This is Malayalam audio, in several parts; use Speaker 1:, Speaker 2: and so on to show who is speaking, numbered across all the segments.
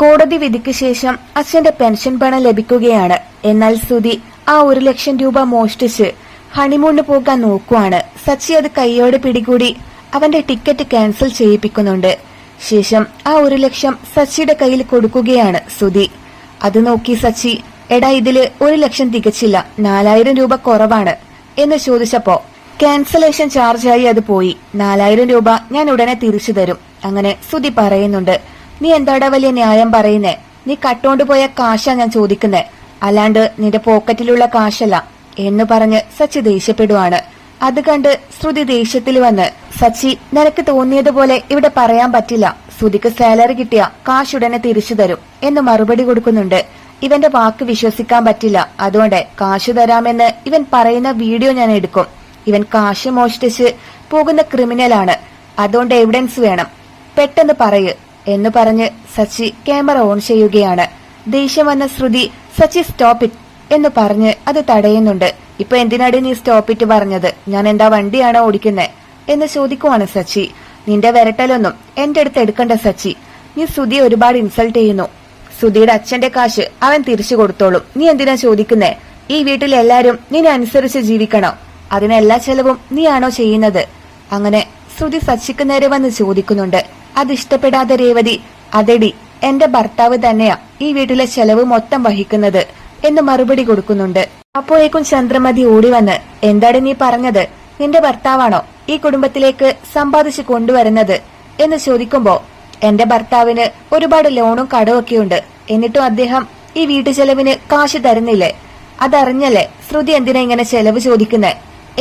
Speaker 1: കോടതി വിധിക്ക് ശേഷം അച്ഛന്റെ പെൻഷൻ പണം ലഭിക്കുകയാണ്. എന്നാൽ ശ്രുതി ആ 1,00,000 രൂപ മോഷ്ടിച്ച് ഹണിമൂണിന് പോകാൻ നോക്കുവാണ്. സച്ചി അത് കൈയോടെ പിടികൂടി അവന്റെ ടിക്കറ്റ് ക്യാൻസൽ ചെയ്യിപ്പിക്കുന്നുണ്ട്. ശേഷം ആ 1,00,000 സച്ചിയുടെ കയ്യിൽ കൊടുക്കുകയാണ് ശ്രുതി. അത് നോക്കി സച്ചി, എടാ ഇതില് 1,00,000 തികച്ചില്ല, 4,000 രൂപ കുറവാണ് എന്ന് ചോദിച്ചപ്പോ ക്യാൻസലേഷൻ ചാർജായി അത് പോയി, 4,000 രൂപ ഞാൻ ഉടനെ തിരിച്ചു തരും. അങ്ങനെ ശ്രുതി പറയുന്നുണ്ട്, നീ എന്താടാ വലിയ ന്യായം പറയുന്നേ, നീ കട്ടോണ്ട് പോയ കാശാ ഞാൻ ചോദിക്കുന്നേ, അല്ലാണ്ട് നിന്റെ പോക്കറ്റിലുള്ള കാശല്ല എന്ന് പറഞ്ഞ് സച്ചി ദേഷ്യപ്പെടുവാണ്. അത് കണ്ട് ശ്രുതി ദേഷ്യത്തിൽ വന്ന്, സച്ചി നിനക്ക് തോന്നിയതുപോലെ ഇവിടെ പറയാൻ പറ്റില്ല, ശ്രുതിക്ക് സാലറി കിട്ടിയ കാശ് ഉടനെ തിരിച്ചു തരും എന്ന് മറുപടി കൊടുക്കുന്നുണ്ട്. ഇവന്റെ വാക്ക് വിശ്വസിക്കാൻ പറ്റില്ല, അതുകൊണ്ട് കാശ് തരാമെന്ന് ഇവൻ പറയുന്ന വീഡിയോ ഞാൻ എടുക്കും. ഇവൻ കാശ് മോഷ്ടിച്ച് പോകുന്ന ക്രിമിനലാണ്, അതുകൊണ്ട് എവിഡൻസ് വേണം, പെട്ടെന്ന് പറയ് എന്ന് പറഞ്ഞ് സച്ചി ക്യാമറ ഓൺ ചെയ്യുകയാണ്. ദേഷ്യം വന്ന ശ്രുതി, സച്ചി സ്റ്റോപ്പ് ഇറ്റ് എന്ന് പറഞ്ഞ് അത് തടയുന്നുണ്ട്. ഇപ്പൊ എന്തിനാടി നീ സ്റ്റോപ്പ് ഇറ്റ് പറഞ്ഞത്, ഞാൻ എന്താ വണ്ടിയാണോ ഓടിക്കുന്നേ എന്ന് ചോദിക്കുവാണ് സച്ചി. നിന്റെ വിരട്ടലൊന്നും എന്റെ അടുത്ത് എടുക്കണ്ട സച്ചി, നീ ശ്രുതിയെ ഒരുപാട് ഇൻസൾട്ട് ചെയ്യുന്നു. ശ്രുതിയുടെ അച്ഛന്റെ കാശ് അവൻ തിരിച്ചു കൊടുത്തോളും, നീ എന്തിനാ ചോദിക്കുന്നേ? ഈ വീട്ടിൽ എല്ലാരും നിന്നെ അനുസരിച്ച് ജീവിക്കണോ? അതിനെല്ലാ ചെലവും നീയാണോ ചെയ്യുന്നത്? അങ്ങനെ ശ്രുതി സച്ചിക്ക് നേരെ വന്ന് ചോദിക്കുന്നുണ്ട്. അതിഷ്ടപ്പെടാതെ രേവതി, അതെടി എന്റെ ഭർത്താവ് തന്നെയാ ഈ വീട്ടിലെ ചെലവ് മൊത്തം വഹിക്കുന്നത് എന്ന് മറുപടി കൊടുക്കുന്നുണ്ട്. അപ്പോഴേക്കും ചന്ദ്രമതി ഓടി വന്ന്, എന്താണ് നീ പറഞ്ഞത്, നിന്റെ ഭർത്താവാണോ ഈ കുടുംബത്തിലേക്ക് സമ്പാദിച്ചു കൊണ്ടുവരുന്നത് എന്ന് ചോദിക്കുമ്പോ, എന്റെ ഭർത്താവിന് ഒരുപാട് ലോണും കടമൊക്കെയുണ്ട്, എന്നിട്ടും അദ്ദേഹം ഈ വീട്ടു ചെലവിന് കാശ് തരുന്നില്ലേ? അതറിഞ്ഞല്ലേ ശ്രുതി എന്തിനാ ഇങ്ങനെ ചെലവ് ചോദിക്കുന്നേ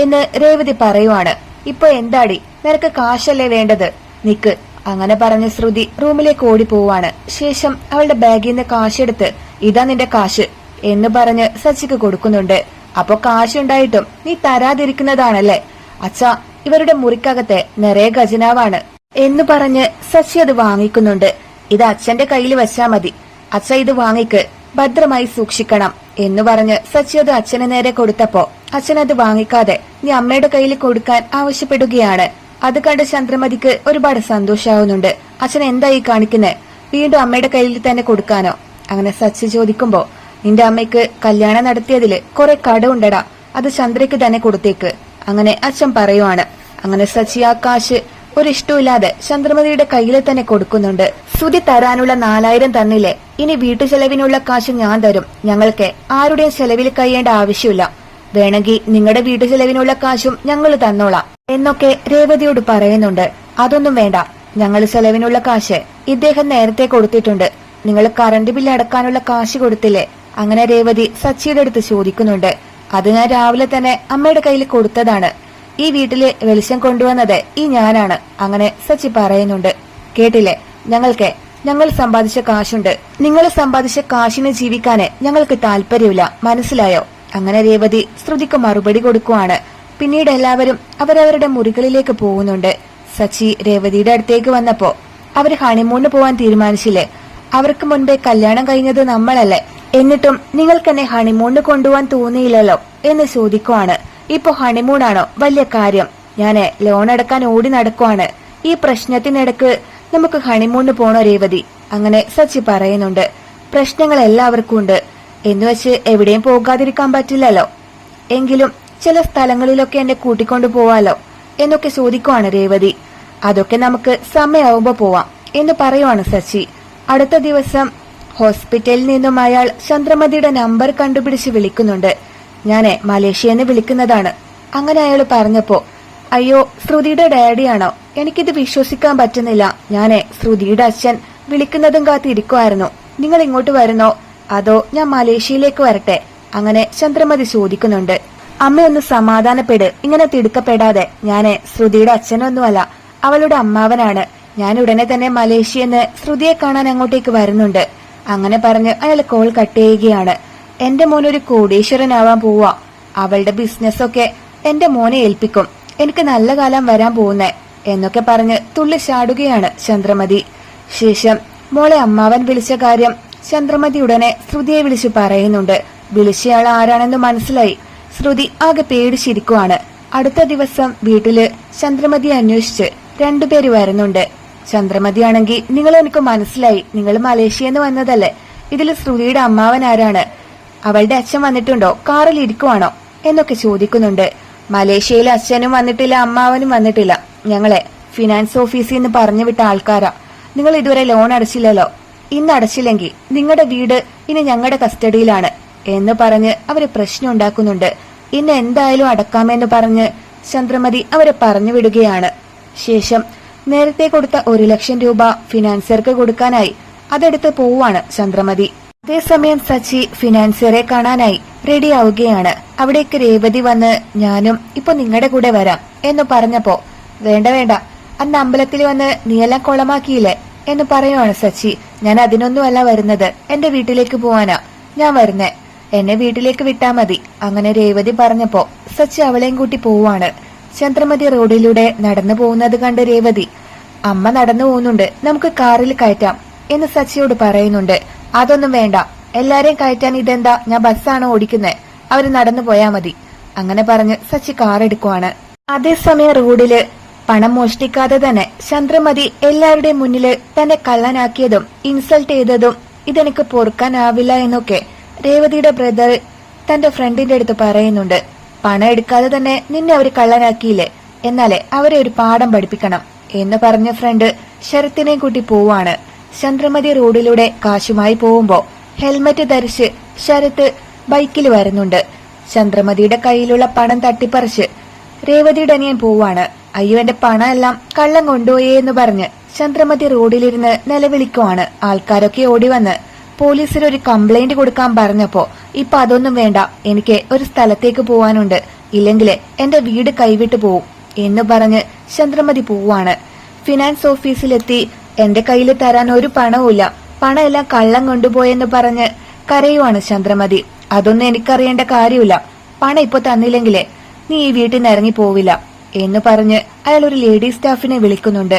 Speaker 1: എന്ന് രേവതി പറയുവാണ്. ഇപ്പൊ എന്താടി, നിനക്ക് കാശല്ലേ വേണ്ടത്, നിക്ക്. അങ്ങനെ പറഞ്ഞ് ശ്രുതി റൂമിലേക്ക് ഓടി പോവാണ്. ശേഷം അവളുടെ ബാഗിൽ നിന്ന് കാശെടുത്ത്, ഇതാ നിന്റെ കാശ് എന്ന് പറഞ്ഞ് സച്ചിക്ക് കൊടുക്കുന്നുണ്ട്. അപ്പൊ കാശുണ്ടായിട്ടും നീ തരാതിരിക്കുന്നതാണല്ലേ? അച്ഛാ, ഇവരുടെ മുറിക്കകത്തെ നിറയെ ഖജനാവാണ് എന്ന് പറഞ്ഞ് സച്ചി അത് വാങ്ങിക്കുന്നുണ്ട്. ഇത് അച്ഛന്റെ കയ്യിൽ വെച്ചാ മതി, അച്ഛ ഇത് വാങ്ങിക്ക്, ഭദ്രമായി സൂക്ഷിക്കണം എന്ന് പറഞ്ഞ് സച്ചി അത് അച്ഛന് നേരെ കൊടുത്തപ്പോ അച്ഛൻ അത് വാങ്ങിക്കാതെ നീ അമ്മയുടെ കയ്യിൽ കൊടുക്കാൻ ആവശ്യപ്പെടുകയാണ്. അത് കണ്ട് ചന്ദ്രമതിക്ക് ഒരുപാട് സന്തോഷാവുന്നുണ്ട്. അച്ഛൻ എന്തായി കാണിക്കുന്നേ, വീണ്ടും അമ്മയുടെ കയ്യിൽ തന്നെ കൊടുക്കാനോ? അങ്ങനെ സച്ചി ചോദിക്കുമ്പോ, നിന്റെ അമ്മയ്ക്ക് കല്യാണം നടത്തിയതില് കുറെ കടമുണ്ടടാ, അത് ചന്ദ്രയ്ക്ക് തന്നെ കൊടുത്തേക്ക് അങ്ങനെ അച്ഛൻ പറയുവാണ്. അങ്ങനെ സച്ചി ആ കാശ് ഒരിഷ്ടമില്ലാതെ ചന്ദ്രമതിയുടെ കയ്യിൽ തന്നെ കൊടുക്കുന്നുണ്ട്. ശ്രുതി തരാനുള്ള 4,000 തന്നില്ലേ, ഇനി വീട്ടു ചെലവിനുള്ള കാശ് ഞാൻ തരും, ഞങ്ങൾക്ക് ആരുടെയും ചെലവിൽ കഴിയേണ്ട ആവശ്യമില്ല, വേണമെങ്കിൽ നിങ്ങളുടെ വീട്ടു ചെലവിനുള്ള കാശും ഞങ്ങൾ തന്നോളാം എന്നൊക്കെ രേവതിയോട് പറയുന്നുണ്ട്. അതൊന്നും വേണ്ട, ഞങ്ങൾ ചെലവിനുള്ള കാശ് ഇദ്ദേഹം നേരത്തെ കൊടുത്തിട്ടുണ്ട്, നിങ്ങൾ കറണ്ട് ബില്ല് അടക്കാനുള്ള കാശ് കൊടുത്തില്ലേ? അങ്ങനെ രേവതി സച്ചിയുടെ അടുത്ത് ചോദിക്കുന്നുണ്ട്. അത് ഞാൻ രാവിലെ തന്നെ അമ്മയുടെ കയ്യിൽ കൊടുത്തതാണ്, ഈ വീട്ടില് വെളിച്ചം കൊണ്ടുവന്നത് ഈ ഞാനാണ്. അങ്ങനെ സച്ചി പറയുന്നുണ്ട്. കേട്ടില്ലേ, ഞങ്ങൾ സമ്പാദിച്ച കാശുണ്ട്, നിങ്ങൾ സമ്പാദിച്ച കാശിന് ജീവിക്കാന് ഞങ്ങൾക്ക് താല്പര്യമില്ല, മനസ്സിലായോ? അങ്ങനെ രേവതി ശ്രുതിക്ക് മറുപടി കൊടുക്കുവാണ്. പിന്നീട് എല്ലാവരും അവരവരുടെ മുറികളിലേക്ക് പോകുന്നുണ്ട്. സച്ചി രേവതിയുടെ അടുത്തേക്ക് വന്നപ്പോ, അവര് ഹണിമൂണിന് പോവാൻ തീരുമാനിച്ചില്ലേ? അവർക്ക് മുൻപേ കല്യാണം കഴിഞ്ഞത് നമ്മളല്ലേ, എന്നിട്ടും നിങ്ങൾക്കെന്നെ ഹണിമൂണിന് കൊണ്ടുപോവാൻ തോന്നിയില്ലല്ലോ എന്ന് ചോദിക്കുവാണ്. ഇപ്പൊ ഹണിമൂണാണോ വലിയ കാര്യം? ഞാന് ലോൺ അടക്കാൻ ഓടി നടക്കുവാണ്, ഈ പ്രശ്നത്തിനിടക്ക് നമുക്ക് ഹണിമൂണിന് പോണോ രേവതി? അങ്ങനെ സച്ചി പറയുന്നുണ്ട്. പ്രശ്നങ്ങൾ എല്ലാവർക്കും ഉണ്ട് എന്നുവെച്ച് എവിടെയും പോകാതിരിക്കാൻ പറ്റില്ലല്ലോ, എങ്കിലും ചില സ്ഥലങ്ങളിലൊക്കെ എന്നെ കൂട്ടിക്കൊണ്ടു പോവാലോ എന്നൊക്കെ ചോദിക്കുവാണ് രേവതി. അതൊക്കെ നമുക്ക് സമയമാവുമ്പോ പോവാം എന്ന് പറയുവാണ് സച്ചി. അടുത്ത ദിവസം ഹോസ്പിറ്റലിൽ നിന്നും അയാൾ ചന്ദ്രമതിയുടെ നമ്പർ കണ്ടുപിടിച്ച് വിളിക്കുന്നുണ്ട്. ഞാന് മലേഷ്യന്ന് വിളിക്കുന്നതാണ്. അങ്ങനെ അയാൾ പറഞ്ഞപ്പോ, അയ്യോ ശ്രുതിയുടെ ഡാഡിയാണോ? എനിക്കിത് വിശ്വസിക്കാൻ പറ്റുന്നില്ല, ഞാന് ശ്രുതിയുടെ അച്ഛൻ വിളിക്കുന്നതും കാത്തിരിക്കുമായിരുന്നു, നിങ്ങൾ ഇങ്ങോട്ട് വരുന്നോ അതോ ഞാൻ മലേഷ്യയിലേക്ക് വരട്ടെ? അങ്ങനെ ചന്ദ്രമതി ചോദിക്കുന്നുണ്ട്. അമ്മയൊന്ന് സമാധാനപ്പെട്, ഇങ്ങനെ തിടുക്കപ്പെടാതെ, ഞാന് ശ്രുതിയുടെ അച്ഛനൊന്നുമല്ല, അവളുടെ അമ്മാവനാണ്, ഞാൻ ഉടനെ തന്നെ മലേഷ്യന്ന് ശ്രുതിയെ കാണാൻ അങ്ങോട്ടേക്ക് വരുന്നുണ്ട്. അങ്ങനെ പറഞ്ഞ് അയാൾ കോൾ കട്ട് ചെയ്യുകയാണ്. എന്റെ മോനൊരു കോടീശ്വരനാവാൻ പോവാ, അവളുടെ ബിസിനസ്സൊക്കെ എന്റെ മോനെ ഏൽപ്പിക്കും, എനിക്ക് നല്ല കാലം വരാൻ പോകുന്നേ എന്നൊക്കെ പറഞ്ഞ് തുള്ളി ചാടുകയാണ് ചന്ദ്രമതി. ശേഷം മോളെ അമ്മാവൻ വിളിച്ച കാര്യം ചന്ദ്രമതി ഉടനെ ശ്രുതിയെ വിളിച്ചു പറയുന്നുണ്ട്. വിളിച്ചയാൾ ആരാണെന്ന് മനസ്സിലായി. ശ്രുതി ആകെ പേടിച്ചിരിക്കുവാണ്. അടുത്ത ദിവസം വീട്ടില് ചന്ദ്രമതിയെ അന്വേഷിച്ച് 2 പേര് വരുന്നുണ്ട്. ചന്ദ്രമതിയാണെങ്കിൽ നിങ്ങൾ എനിക്ക് മനസ്സിലായി, നിങ്ങൾ മലേഷ്യന്ന് വന്നതല്ലേ. ഇതിൽ ശ്രുതിയുടെ അമ്മാവൻ ആരാണ്? അവളുടെ അച്ഛൻ വന്നിട്ടുണ്ടോ? കാറിൽ ഇരിക്കുവാണോ എന്നൊക്കെ ചോദിക്കുന്നുണ്ട്. മലേഷ്യയിലെ അച്ഛനും വന്നിട്ടില്ല, അമ്മാവനും വന്നിട്ടില്ല. ഞങ്ങളെ ഫിനാൻസ് ഓഫീസിൽ നിന്ന് പറഞ്ഞു വിട്ട ആൾക്കാരാ. നിങ്ങൾ ഇതുവരെ ലോൺ അടച്ചില്ലല്ലോ. ഇന്ന് അടച്ചില്ലെങ്കിൽ നിങ്ങളുടെ വീട് ഇനി ഞങ്ങളുടെ കസ്റ്റഡിയിലാണ് എന്ന് പറഞ്ഞ് അവര് പ്രശ്നം ഉണ്ടാക്കുന്നുണ്ട്. ഇന്ന് എന്തായാലും അടക്കാമെന്ന് പറഞ്ഞ് ചന്ദ്രമതി അവരെ പറഞ്ഞു വിടുകയാണ്. ശേഷം നേരത്തെ കൊടുത്ത 1 ലക്ഷം രൂപ ഫിനാൻസിയർക്ക് കൊടുക്കാനായി അതെടുത്ത് പോവാണ് ചന്ദ്രമതി. അതേസമയം സച്ചി ഫിനാൻസിയറെ കാണാനായി റെഡിയാവുകയാണ്. അവിടേക്ക് രേവതി വന്ന് ഞാനും ഇപ്പൊ നിങ്ങളുടെ കൂടെ വരാം എന്ന് പറഞ്ഞപ്പോ വേണ്ട വേണ്ട, അന്ന് അമ്പലത്തിൽ വന്ന് നീയെല്ലാം കൊളമാക്കിയില്ലേ എന്ന് പറയുവാണ് സച്ചി. ഞാൻ അതിനൊന്നുമല്ല വരുന്നത്, എന്റെ വീട്ടിലേക്ക് പോവാനാ ഞാൻ വരുന്നേ, എന്നെ വീട്ടിലേക്ക് വിട്ടാ മതി. അങ്ങനെ രേവതി പറഞ്ഞപ്പോ സച്ചി അവളെയും കൂട്ടി പോവാണ്. ചന്ദ്രമതി റോഡിലൂടെ നടന്നു പോകുന്നത് കണ്ട് രേവതി അമ്മ നടന്നു പോകുന്നുണ്ട്, നമുക്ക് കാറിൽ കയറ്റാം എന്ന് സച്ചിയോട് പറയുന്നുണ്ട്. അതൊന്നും വേണ്ട, എല്ലാരെയും കയറ്റാൻ ഇതെന്താ, ഞാൻ ബസ്സാണ് ഓടിക്കുന്നേ, അവര് നടന്നു പോയാ മതി. അങ്ങനെ പറഞ്ഞ് സച്ചി കാർ എടുക്കുവാണ്. അതേസമയം റോഡില് പണം മോഷ്ടിക്കാതെ തന്നെ ചന്ദ്രമതി എല്ലാവരുടെയും മുന്നില് തന്നെ കള്ളനാക്കിയതും ഇൻസൾട്ട് ചെയ്തതും ഇതെനിക്ക് പൊറുക്കാനാവില്ല എന്നൊക്കെ രേവതിയുടെ ബ്രദർ തന്റെ ഫ്രണ്ടിന്റെ അടുത്ത് പറയുന്നുണ്ട്. പണം എടുക്കാതെ തന്നെ നിന്നെ അവര് കള്ളനാക്കിയില്ലേ, എന്നാലേ അവരെ ഒരു പാഠം പഠിപ്പിക്കണം എന്ന് പറഞ്ഞ ഫ്രണ്ട് ശരത്തിനെയും കൂട്ടി പോവാണ്. ചന്ദ്രമതി റോഡിലൂടെ കാശുമായി പോകുമ്പോ ഹെൽമറ്റ് ധരിച്ച് ശരത്ത് ബൈക്കിൽ വരുന്നുണ്ട്. ചന്ദ്രമതിയുടെ കയ്യിലുള്ള പണം തട്ടിപ്പറിച്ച് രേവതിയുടെ അനിയൻ പോവാണ്. അയ്യോ, എന്റെ പണം എല്ലാം കള്ളം കൊണ്ടുപോയേ എന്ന് പറഞ്ഞ് ചന്ദ്രമതി റോഡിലിരുന്ന് നിലവിളിക്കുവാണ്. ആൾക്കാരൊക്കെ ഓടി വന്ന് പോലീസിൽ ഒരു കംപ്ലൈന്റ് കൊടുക്കാൻ പറഞ്ഞപ്പോ ഇപ്പൊ അതൊന്നും വേണ്ട, എനിക്ക് ഒരു സ്ഥലത്തേക്ക് പോവാനുണ്ട്, ഇല്ലെങ്കിൽ എന്റെ വീട് കൈവിട്ടു പോവും എന്ന് പറഞ്ഞ് ചന്ദ്രമതി പോവാണ്. ഫിനാൻസ് ഓഫീസിലെത്തി എന്റെ കയ്യിൽ തരാൻ ഒരു പണവുമില്ല, പണം എല്ലാം കള്ളം കൊണ്ടുപോയെന്ന് പറഞ്ഞ് കരയുവാണ് ചന്ദ്രമതി. അതൊന്നും എനിക്കറിയേണ്ട കാര്യമില്ല, പണം ഇപ്പൊ തന്നില്ലെങ്കിലേ നീ ഈ വീട്ടിൽ നിന്ന് ഇറങ്ങി പോവില്ല എന്ന് പറഞ്ഞ് അയാൾ ഒരു ലേഡി സ്റ്റാഫിനെ വിളിക്കുന്നുണ്ട്.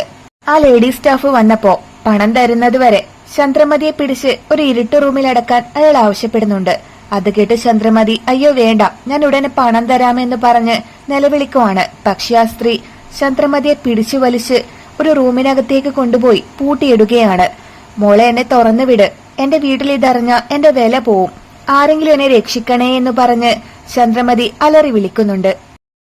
Speaker 1: ആ ലേഡി സ്റ്റാഫ് വന്നപ്പോ പണം തരുന്നത് വരെ ചന്ദ്രമതിയെ പിടിച്ച് ഒരു ഇരുട്ട് റൂമിൽ അടക്കാൻ അയാൾ ആവശ്യപ്പെടുന്നുണ്ട്. അത് കേട്ട് ചന്ദ്രമതി അയ്യോ വേണ്ട, ഞാൻ ഉടനെ പണം തരാമെന്ന് പറഞ്ഞ് നിലവിളിക്കുവാണ്. പക്ഷെ ആ സ്ത്രീ ചന്ദ്രമതിയെ പിടിച്ചു വലിച്ച് ഒരു റൂമിനകത്തേക്ക് കൊണ്ടുപോയി പൂട്ടിയിടുകയാണ്. മോളെ, എന്നെ തുറന്നു വിട്, എന്റെ വീട്ടിൽ ഇതറിഞ്ഞ എന്റെ വില പോവും, ആരെങ്കിലും എന്നെ രക്ഷിക്കണേ എന്ന് പറഞ്ഞ് ചന്ദ്രമതി അലറി വിളിക്കുന്നുണ്ട്.